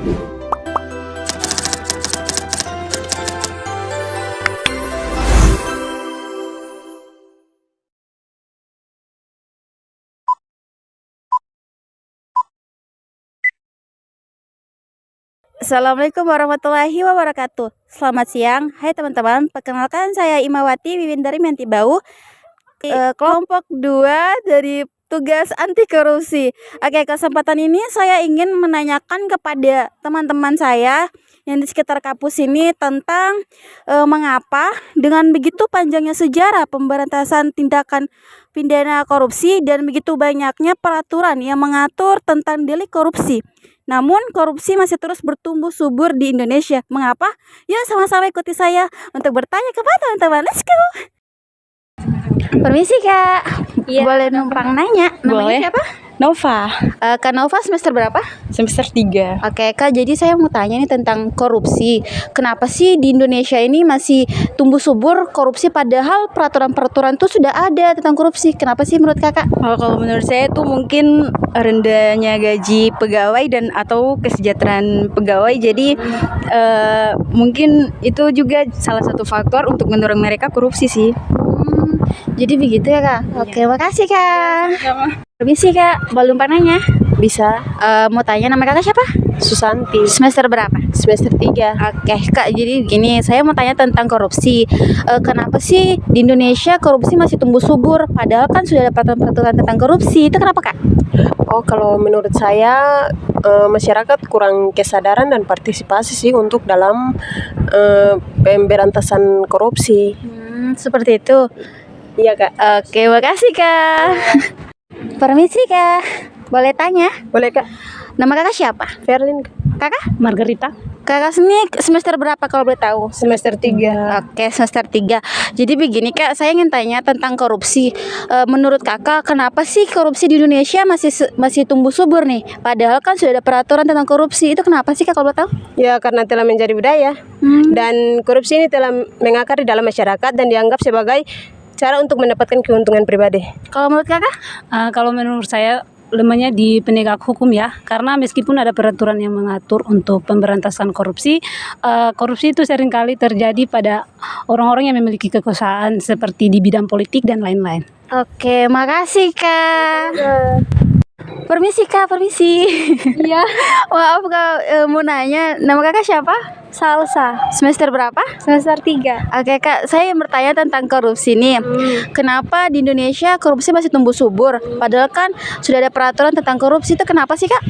Assalamualaikum warahmatullahi wabarakatuh. Selamat siang, hai teman-teman. Perkenalkan saya Imawati Wiwin dari Mentibau, kelompok 2 dari tugas anti korupsi. Oke, kesempatan ini saya ingin menanyakan kepada teman-teman saya yang di sekitar kampus ini tentang mengapa dengan begitu panjangnya sejarah pemberantasan tindakan pidana korupsi dan begitu banyaknya peraturan yang mengatur tentang delik korupsi, namun korupsi masih terus bertumbuh subur di Indonesia. Mengapa? Yuk sama-sama ikuti saya untuk bertanya kepada teman-teman. Let's go. Permisi Kak, boleh numpang nanya? Boleh. Namanya siapa? Nova, Kak Nova semester berapa? semester 3. Oke Kak, jadi saya mau tanya nih tentang korupsi. Kenapa sih di Indonesia ini masih tumbuh subur korupsi padahal peraturan-peraturan itu sudah ada tentang korupsi? Kenapa sih menurut Kakak? Kalau menurut saya itu mungkin rendahnya gaji pegawai dan atau kesejahteraan pegawai. Jadi mungkin itu juga salah satu faktor untuk mendorong mereka korupsi sih. Jadi begitu ya Kak? Oke, makasih Kak. Sama. Permisi Kak, boleh lupa nanya? Bisa. Mau tanya nama Kakak siapa? Susanti, Semester berapa? semester 3. Oke Kak, jadi gini, saya mau tanya tentang korupsi. Kenapa sih di Indonesia korupsi masih tumbuh subur? Padahal kan sudah ada peraturan-peraturan tentang korupsi. Itu kenapa Kak? Oh, kalau menurut saya masyarakat kurang kesadaran dan partisipasi sih untuk dalam pemberantasan korupsi. Seperti itu. Iya, Kak. Oke, makasih Kak. Permisi Kak, boleh tanya? Boleh, Kak. Nama Kakak siapa? Verlin, Kakak? Margarita, Kakak sini semester berapa kalau boleh tahu? semester 3. Oke, semester 3. Jadi begini Kak, saya ingin tanya tentang korupsi. Menurut Kakak, kenapa sih korupsi di Indonesia masih tumbuh subur nih? Padahal kan sudah ada peraturan tentang korupsi. Itu kenapa sih Kak kalau boleh tahu? Ya, karena telah menjadi budaya. Dan korupsi ini telah mengakar di dalam masyarakat dan dianggap sebagai cara untuk mendapatkan keuntungan pribadi. Kalau menurut Kakak? Kalau menurut saya lemahnya di penegak hukum ya, karena meskipun ada peraturan yang mengatur untuk pemberantasan korupsi, korupsi itu seringkali terjadi pada orang-orang yang memiliki kekuasaan seperti di bidang politik dan lain-lain. Oke, makasih Kak. Permisi Kak, permisi. Iya. Maaf Kak, mau nanya, nama Kakak siapa? Salsa, Semester berapa? semester 3. Oke Kak, saya yang bertanya tentang korupsi nih. Kenapa di Indonesia korupsi masih tumbuh subur? Padahal kan sudah ada peraturan tentang korupsi. Itu kenapa sih Kak?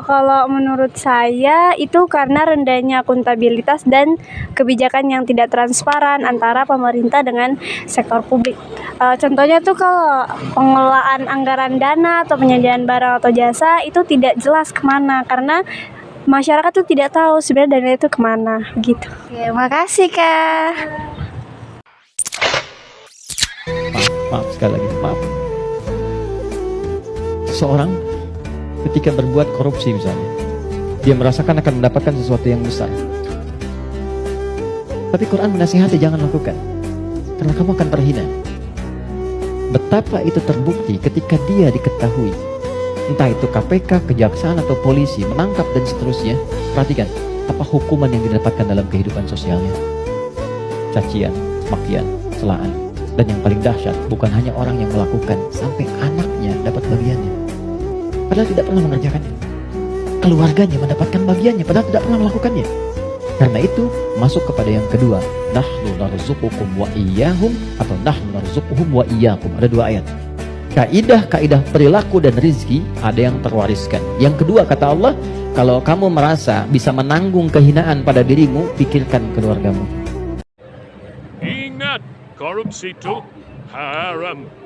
Kalau menurut saya itu karena rendahnya akuntabilitas dan kebijakan yang tidak transparan antara pemerintah dengan sektor publik. Contohnya tuh kalau pengelolaan anggaran dana atau penyediaan barang atau jasa itu tidak jelas kemana, karena masyarakat tuh tidak tahu sebenarnya dana itu kemana gitu. Oke, makasih Kak. Maaf sekali lagi, maaf. Seseorang ketika berbuat korupsi misalnya, dia merasakan akan mendapatkan sesuatu yang besar. Tapi Quran menasihati jangan lakukan, karena kamu akan terhina. Betapa itu terbukti ketika dia diketahui, entah itu KPK, kejaksaan atau polisi menangkap dan seterusnya. Perhatikan apa hukuman yang didapatkan dalam kehidupan sosialnya. Cacian, makian, celaan. Dan yang paling dahsyat, bukan hanya orang yang melakukan, sampai anaknya dapat bagiannya padahal tidak pernah mengerjakannya. Keluarganya mendapatkan bagiannya padahal tidak pernah melakukannya. Karena itu masuk kepada yang kedua, nahnu narzuqukum wa iyyahum atau nahnu narzuquhum wa iyyakum. Ada 2 ayat. Kaidah perilaku dan rizki ada yang terwariskan. Yang kedua kata Allah, kalau kamu merasa bisa menanggung kehinaan pada dirimu, pikirkan keluargamu. Ingat, korupsi itu haram.